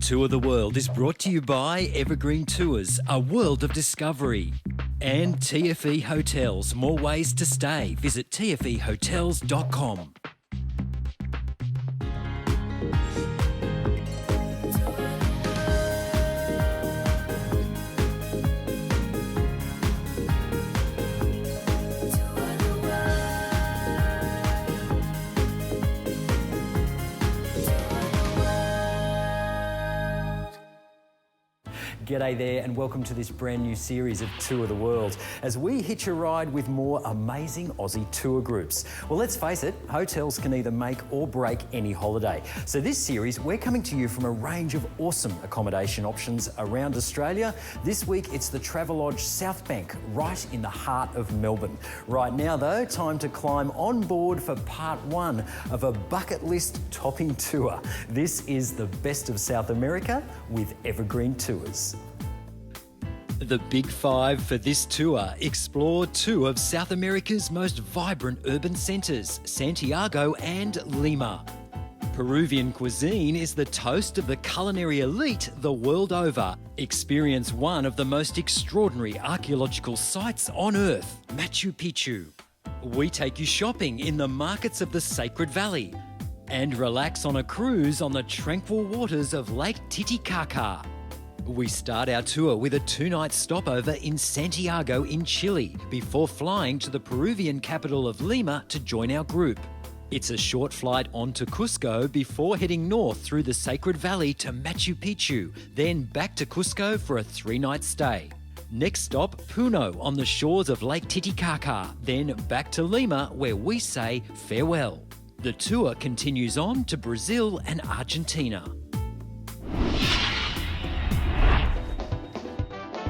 Tour the World is brought to you by Evergreen Tours, a world of discovery. And TFE Hotels, more ways to stay. Visit tfehotels.com. G'day there and welcome to this brand new series of Tour the World as we hitch a ride with more amazing Aussie tour groups. Well, let's face it, hotels can either make or break any holiday. So this series, we're coming to you from a range of awesome accommodation options around Australia. This week, it's the Travelodge South Bank, right in the heart of Melbourne. Right now though, time to climb on board for part one of a bucket list topping tour. This is the best of South America with Evergreen Tours. The Big Five for this tour explore two of South America's most vibrant urban centres, Santiago and Lima. Peruvian cuisine is the toast of the culinary elite the world over. Experience one of the most extraordinary archaeological sites on Earth, Machu Picchu. We take you shopping in the markets of the Sacred Valley and relax on a cruise on the tranquil waters of Lake Titicaca. We start our tour with a two-night stopover in Santiago in Chile before flying to the Peruvian capital of Lima to join our group. It's a short flight on to Cusco before heading north through the Sacred Valley to Machu Picchu, then back to Cusco for a three-night stay. Next stop, Puno on the shores of Lake Titicaca, then back to Lima where we say farewell. The tour continues on to Brazil and Argentina.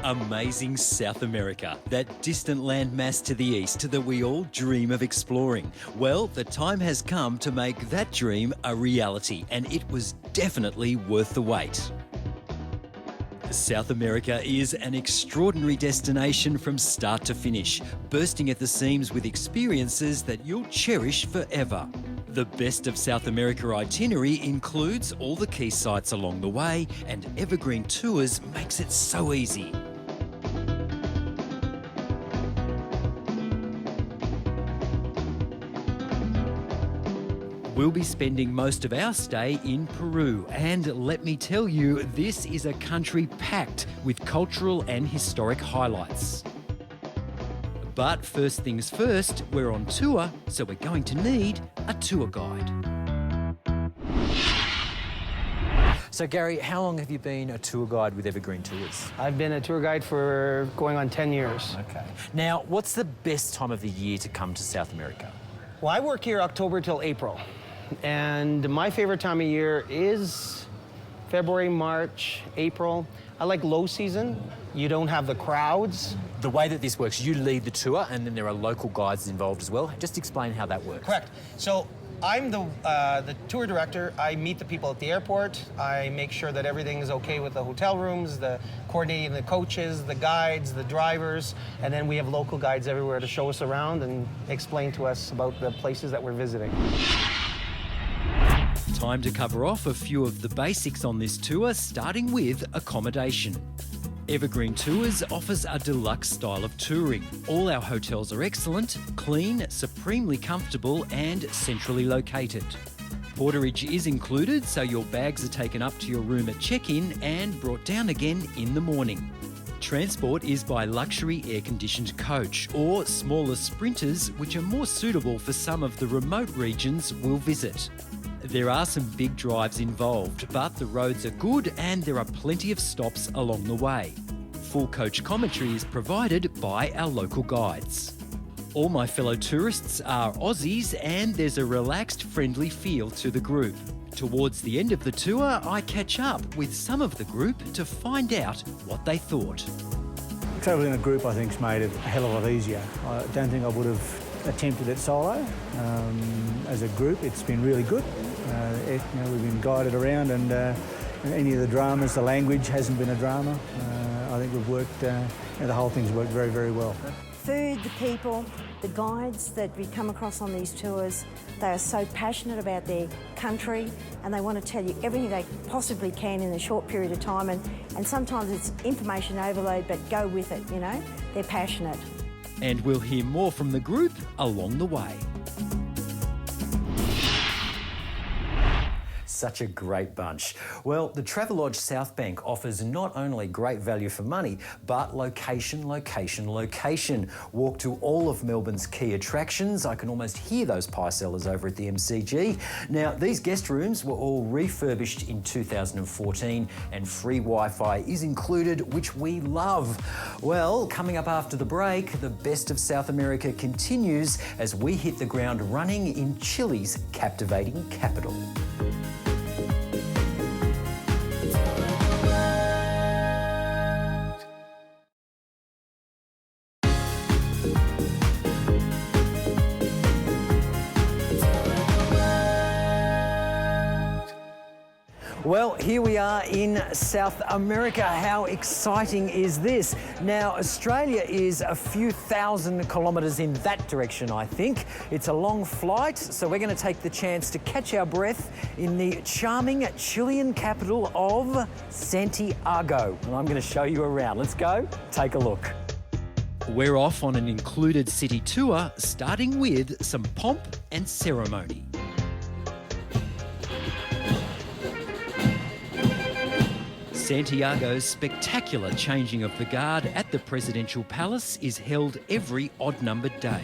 Amazing South America, that distant landmass to the east that we all dream of exploring. Well, the time has come to make that dream a reality, and it was definitely worth the wait. South America is an extraordinary destination from start to finish, bursting at the seams with experiences that you'll cherish forever. The Best of South America itinerary includes all the key sites along the way, and Evergreen Tours makes it so easy. We'll be spending most of our stay in Peru, and let me tell you, this is a country packed with cultural and historic highlights. But first things first, we're on tour, so we're going to need a tour guide. So Gary, how long have you been a tour guide with Evergreen Tours? I've been a tour guide for going on 10 years. Okay. Now, what's the best time of the year to come to South America? Well, I work here October till April. And my favorite time of year is February, March, April. I like low season. You don't have the crowds. The way that this works, you lead the tour and then there are local guides involved as well. Just explain how that works. Correct. So I'm the tour director. I meet the people at the airport. I make sure that everything is okay with the hotel rooms, the coordinating the coaches, the guides, the drivers, and then we have local guides everywhere to show us around and explain to us about the places that we're visiting. Time to cover off a few of the basics on this tour, starting with accommodation. Evergreen Tours offers a deluxe style of touring. All our hotels are excellent, clean, supremely comfortable and centrally located. Porterage is included, so your bags are taken up to your room at check-in and brought down again in the morning. Transport is by luxury air-conditioned coach or smaller sprinters, which are more suitable for some of the remote regions we'll visit. There are some big drives involved, but the roads are good and there are plenty of stops along the way. Full coach commentary is provided by our local guides. All my fellow tourists are Aussies and there's a relaxed, friendly feel to the group. Towards the end of the tour, I catch up with some of the group to find out what they thought. Travelling in a group, I think, has made it a hell of a lot easier. I don't think I would have attempted it solo. As a group, it's been really good. We've been guided around and any of the dramas, the language hasn't been a drama. I think we've worked, the whole thing's worked very, very well. food, the people, the guides that we come across on these tours, they are so passionate about their country and they want to tell you everything they possibly can in a short period of time, and sometimes it's information overload, but go with it, you know. They're passionate. And we'll hear more from the group along the way. Such a great bunch. Well, the Travelodge South Bank offers not only great value for money, but location, location, location. Walk to all of Melbourne's key attractions. I can almost hear those pie sellers over at the MCG. Now, these guest rooms were all refurbished in 2014 and free Wi-Fi is included, which we love. Well, coming up after the break, the best of South America continues as we hit the ground running in Chile's captivating capital. Well, here we are in South America. How exciting is this? Now, Australia is a few thousand kilometres in that direction, I think. It's a long flight, so we're going to take the chance to catch our breath in the charming Chilean capital of Santiago. And I'm going to show you around. Let's go, take a look. We're off on an included city tour, starting with some pomp and ceremony. Santiago's spectacular changing of the guard at the Presidential Palace is held every odd-numbered day.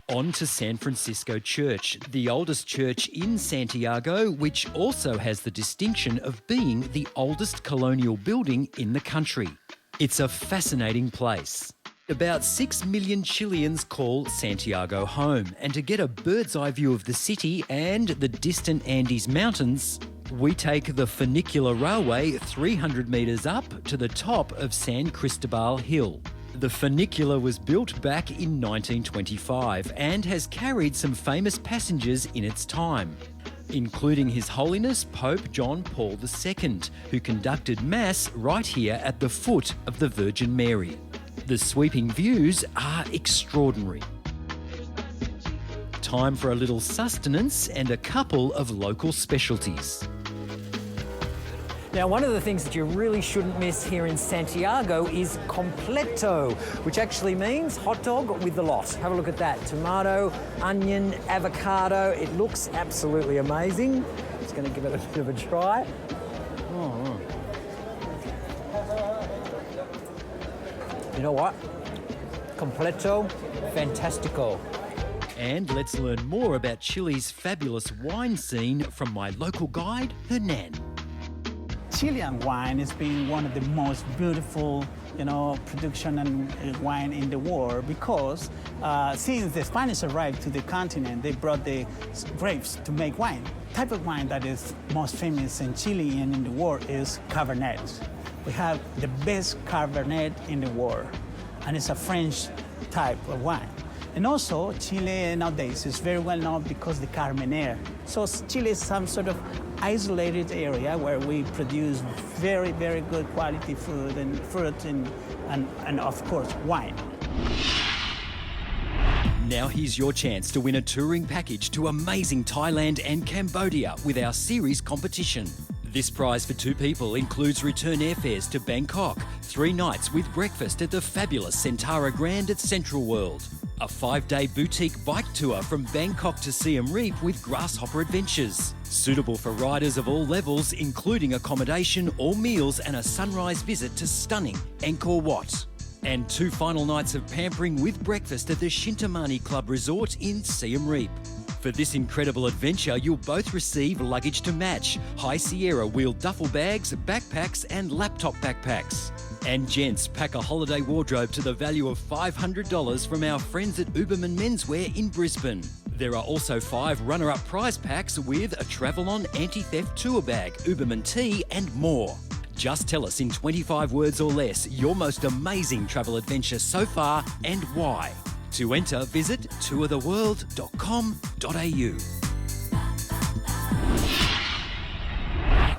On to San Francisco Church, the oldest church in Santiago, which also has the distinction of being the oldest colonial building in the country. It's a fascinating place. About 6 million Chileans call Santiago home, and to get a bird's eye view of the city and the distant Andes Mountains, we take the funicular railway 300 metres up to the top of San Cristobal Hill. The funicular was built back in 1925 and has carried some famous passengers in its time, including His Holiness Pope John Paul II, who conducted Mass right here at the foot of the Virgin Mary. The sweeping views are extraordinary. Time for a little sustenance and a couple of local specialties. Now, one of the things that you really shouldn't miss here in Santiago is completo, which actually means hot dog with the lot. Have a look at that. Tomato, onion, avocado. It looks absolutely amazing. Just going to give it a bit of a try. You know what? Completo, fantastico. And let's learn more about Chile's fabulous wine scene from my local guide, Hernan. Chilean wine has been one of the most beautiful, production and wine in the world because since the Spanish arrived to the continent, they brought the grapes to make wine. The type of wine that is most famous in Chile and in the world is Cabernet. We have the best Cabernet in the world, and it's a French type of wine. And also, Chile nowadays is very well known because the Carmenere. So Chile is some sort of isolated area where we produce very, very good quality food and fruit and of course, wine. Now here's your chance to win a touring package to amazing Thailand and Cambodia with our series competition. This prize for 2 people includes return airfares to Bangkok, 3 nights with breakfast at the fabulous Centara Grand at Central World, a 5-day boutique bike tour from Bangkok to Siem Reap with Grasshopper Adventures, suitable for riders of all levels, including accommodation, all meals and a sunrise visit to stunning Angkor Wat, and 2 final nights of pampering with breakfast at the Shintamani Club Resort in Siem Reap. For this incredible adventure, you'll both receive luggage to match, High Sierra wheeled duffel bags, backpacks and laptop backpacks. And gents, pack a holiday wardrobe to the value of $500 from our friends at Uberman Menswear in Brisbane. There are also 5 runner-up prize packs with a Travel-On anti-theft tour bag, Uberman tea and more. Just tell us in 25 words or less your most amazing travel adventure so far and why. To enter, visit tourtheworld.com.au.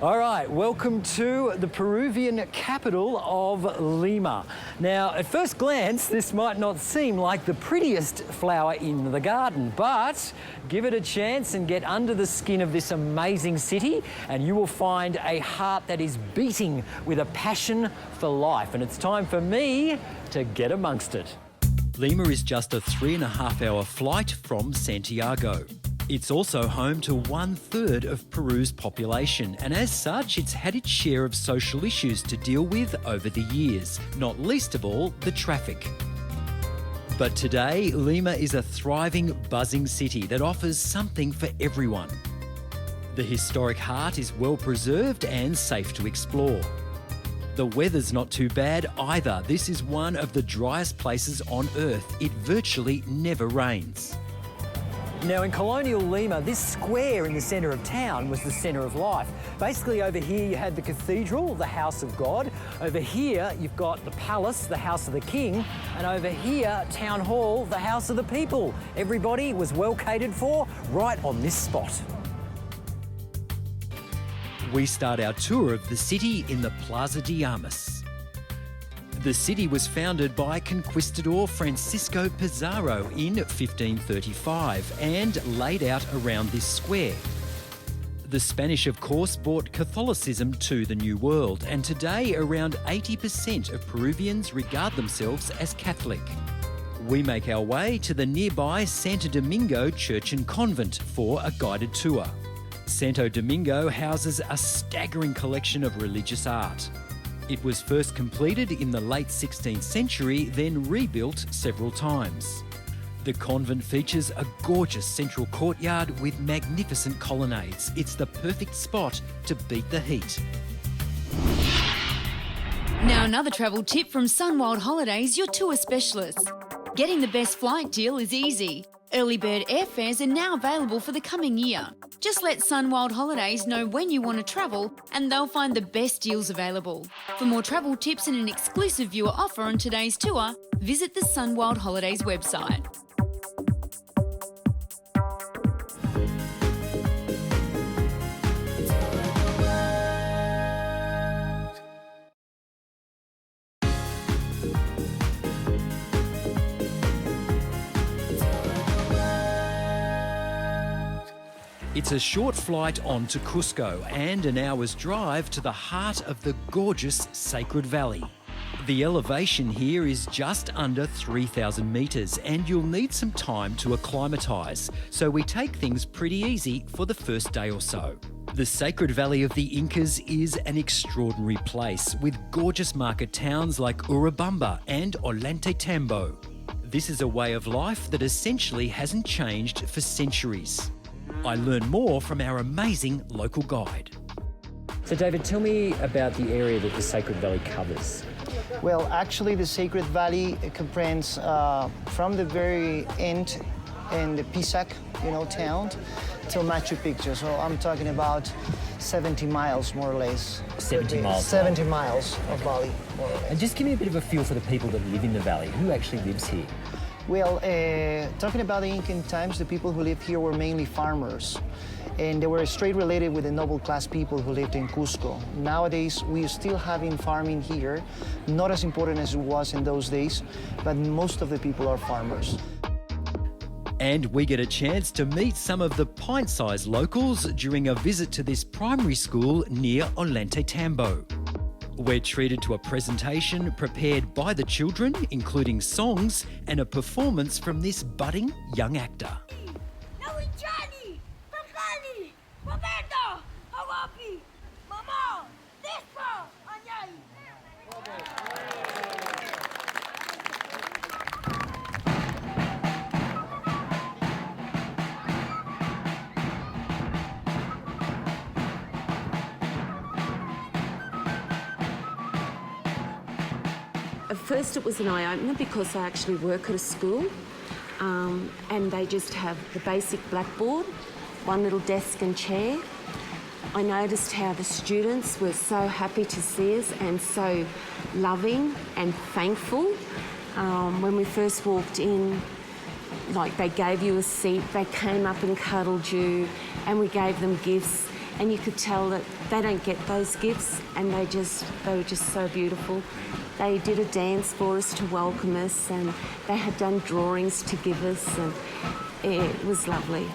All right, welcome to the Peruvian capital of Lima. Now, at first glance, this might not seem like the prettiest flower in the garden, but give it a chance and get under the skin of this amazing city, and you will find a heart that is beating with a passion for life. And it's time for me to get amongst it. Lima is just a 3.5-hour flight from Santiago. It's also home to 1/3 of Peru's population, and as such, it's had its share of social issues to deal with over the years, not least of all, the traffic. But today, Lima is a thriving, buzzing city that offers something for everyone. The historic heart is well preserved and safe to explore. The weather's not too bad either. This is one of the driest places on Earth. It virtually never rains. Now, in colonial Lima, this square in the centre of town was the centre of life. Basically, over here you had the cathedral, the house of God. Over here, you've got the palace, the house of the king. And over here, town hall, the house of the people. Everybody was well catered for right on this spot. We start our tour of the city in the Plaza de Armas. The city was founded by Conquistador Francisco Pizarro in 1535 and laid out around this square. The Spanish, of course, brought Catholicism to the New World, and today around 80% of Peruvians regard themselves as Catholic. We make our way to the nearby Santo Domingo Church and Convent for a guided tour. Santo Domingo houses a staggering collection of religious art. It was first completed in the late 16th century, then rebuilt several times. The convent features a gorgeous central courtyard with magnificent colonnades. It's the perfect spot to beat the heat. Now another travel tip from Sunwild Holidays, your tour specialists. Getting the best flight deal is easy. Early bird airfares are now available for the coming year. Just let Sunwild Holidays know when you want to travel and they'll find the best deals available. For more travel tips and an exclusive viewer offer on today's tour, visit the Sunwild Holidays website. It's a short flight on to Cusco and an hour's drive to the heart of the gorgeous Sacred Valley. The elevation here is just under 3,000 metres and you'll need some time to acclimatise, so we take things pretty easy for the first day or so. The Sacred Valley of the Incas is an extraordinary place with gorgeous market towns like Urubamba and Ollantaytambo. This is a way of life that essentially hasn't changed for centuries. I learn more from our amazing local guide. So David, tell me about the area that the Sacred Valley covers. Well, actually, the Sacred Valley comprehends from the very end in the Pisac, town, till Machu Picchu. So I'm talking about 70 miles, more or less. 70 miles? 70 miles of valley, more or less. And just give me a bit of a feel for the people that live in the valley. Who actually lives here? Well, talking about the Incan times, the people who lived here were mainly farmers. And they were straight related with the noble class people who lived in Cusco. Nowadays, we are still having farming here, not as important as it was in those days, but most of the people are farmers. And we get a chance to meet some of the pint-sized locals during a visit to this primary school near Ollantaytambo. We're treated to a presentation prepared by the children, including songs and a performance from this budding young actor. At first it was an eye-opener because I actually work at a school and they just have the basic blackboard, one little desk and chair. I noticed how the students were so happy to see us and so loving and thankful. When we first walked in, like they gave you a seat, they came up and cuddled you and we gave them gifts and you could tell that they don't get those gifts, and they were just so beautiful. They did a dance for us to welcome us, and they had done drawings to give us, and it was lovely.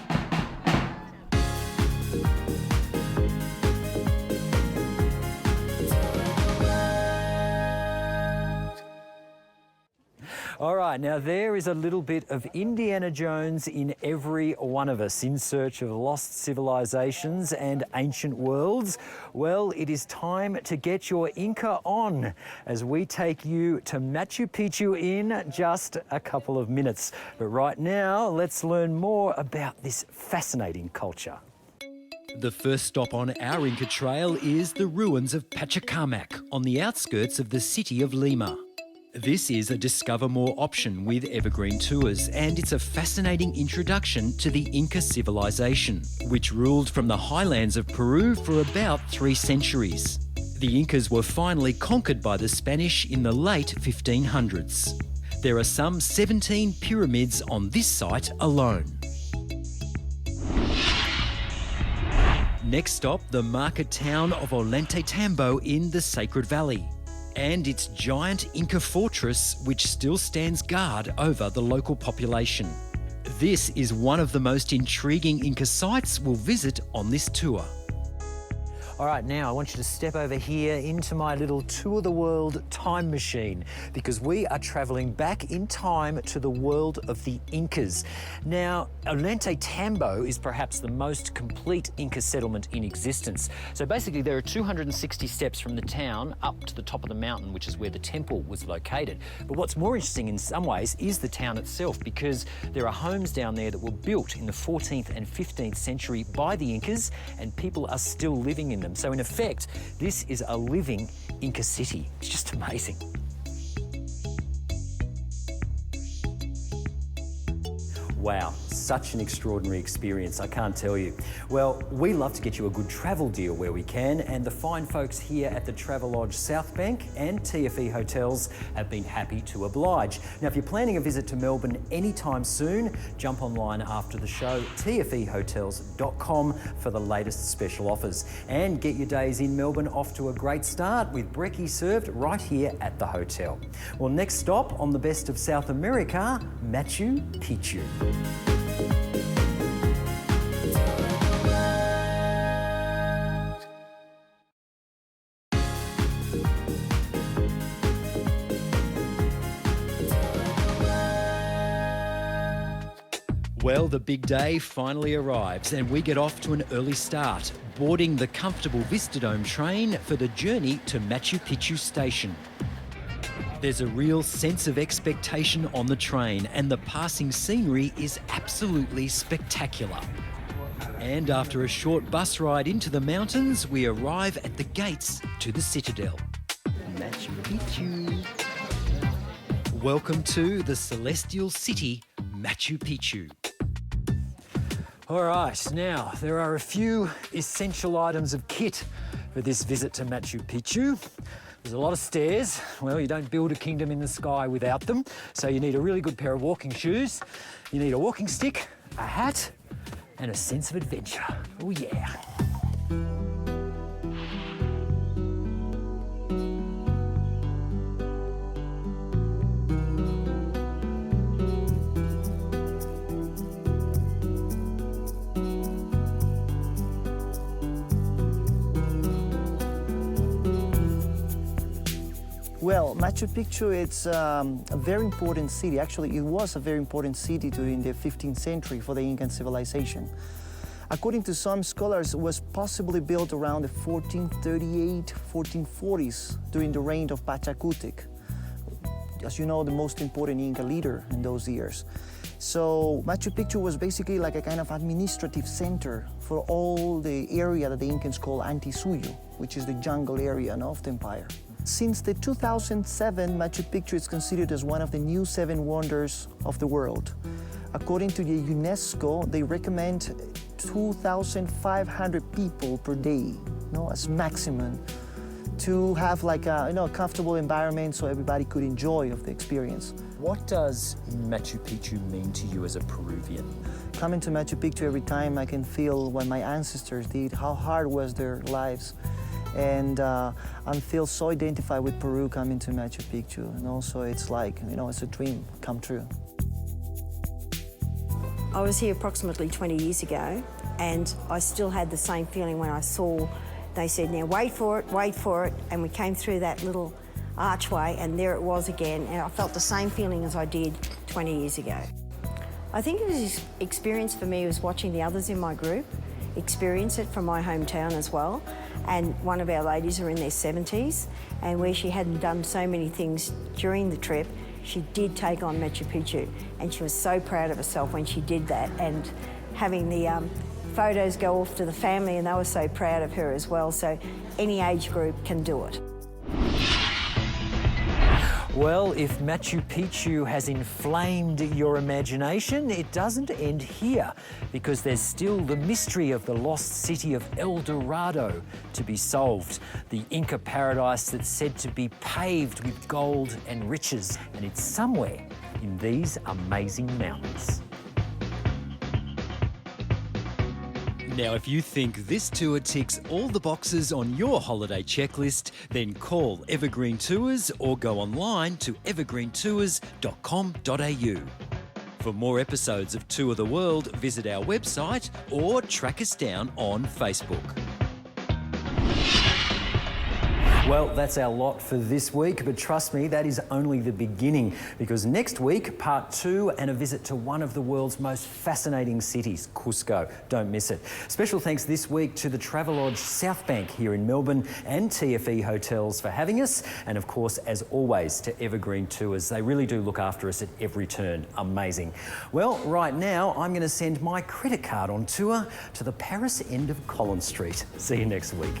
All right, now there is a little bit of Indiana Jones in every one of us in search of lost civilizations and ancient worlds. Well, it is time to get your Inca on as we take you to Machu Picchu in just a couple of minutes. But right now, let's learn more about this fascinating culture. The first stop on our Inca trail is the ruins of Pachacamac on the outskirts of the city of Lima. This is a Discover More option with Evergreen Tours, and it's a fascinating introduction to the Inca civilization, which ruled from the highlands of Peru for about 3 centuries. The Incas were finally conquered by the Spanish in the late 1500s. There are some 17 pyramids on this site alone. Next stop, the market town of Ollantaytambo in the Sacred Valley, and its giant Inca fortress, which still stands guard over the local population. This is one of the most intriguing Inca sites we'll visit on this tour. All right, now I want you to step over here into my little tour of the world time machine, because we are travelling back in time to the world of the Incas. Now, Ollantaytambo is perhaps the most complete Inca settlement in existence. So basically there are 260 steps from the town up to the top of the mountain, which is where the temple was located. But what's more interesting in some ways is the town itself, because there are homes down there that were built in the 14th and 15th century by the Incas, and people are still living in them. So in effect, this is a living Inca city. It's just amazing. Wow, such an extraordinary experience, I can't tell you. Well, we love to get you a good travel deal where we can, and the fine folks here at the Travelodge South Bank and TFE Hotels have been happy to oblige. Now, if you're planning a visit to Melbourne anytime soon, jump online after the show, tfehotels.com, for the latest special offers. And get your days in Melbourne off to a great start with brekkie served right here at the hotel. Well, next stop on the best of South America, Machu Picchu. Well, the big day finally arrives and we get off to an early start, boarding the comfortable Vistadome train for the journey to Machu Picchu station. There's a real sense of expectation on the train, and the passing scenery is absolutely spectacular. And after a short bus ride into the mountains, we arrive at the gates to the citadel. Machu Picchu. Welcome to the celestial city, Machu Picchu. All right, now there are a few essential items of kit for this visit to Machu Picchu. There's a lot of stairs. Well, you don't build a kingdom in the sky without them. So you need a really good pair of walking shoes. You need a walking stick, a hat, and a sense of adventure. Oh yeah. Well, Machu Picchu, it's a very important city. Actually, it was a very important city during the 15th century for the Incan civilization. According to some scholars, it was possibly built around the 1438, 1440s during the reign of Pachacutec. As you know, the most important Inca leader in those years. So Machu Picchu was basically like a kind of administrative center for all the area that the Incans call Antisuyo, which is the jungle area of the empire. Since the 2007, Machu Picchu is considered as one of the new 7 wonders of the world. According to the UNESCO, they recommend 2,500 people per day, as maximum, to have like a comfortable environment so everybody could enjoy of the experience. What does Machu Picchu mean to you as a Peruvian? Coming to Machu Picchu every time, I can feel what my ancestors did, how hard was their lives. And I feel so identified with Peru coming to Machu Picchu. And also it's like, it's a dream come true. I was here approximately 20 years ago, and I still had the same feeling when I saw, they said, now wait for it, and we came through that little archway, and there it was again, and I felt the same feeling as I did 20 years ago. I think it was experience for me was watching the others in my group experience it from my hometown as well. And one of our ladies are in their 70s, and where she hadn't done so many things during the trip, she did take on Machu Picchu, and she was so proud of herself when she did that, and having the photos go off to the family, and they were so proud of her as well. So any age group can do it. Well, if Machu Picchu has inflamed your imagination, it doesn't end here, because there's still the mystery of the lost city of El Dorado to be solved. The Inca paradise that's said to be paved with gold and riches, and it's somewhere in these amazing mountains. Now, if you think this tour ticks all the boxes on your holiday checklist, then call Evergreen Tours or go online to evergreentours.com.au. For more episodes of Tour the World, visit our website or track us down on Facebook. Well, that's our lot for this week, but trust me, that is only the beginning, because next week, part 2 and a visit to one of the world's most fascinating cities, Cusco. Don't miss it. Special thanks this week to the Travelodge South Bank here in Melbourne and TFE Hotels for having us, and of course, as always, to Evergreen Tours. They really do look after us at every turn. Amazing. Well, right now, I'm going to send my credit card on tour to the Paris end of Collins Street. See you next week.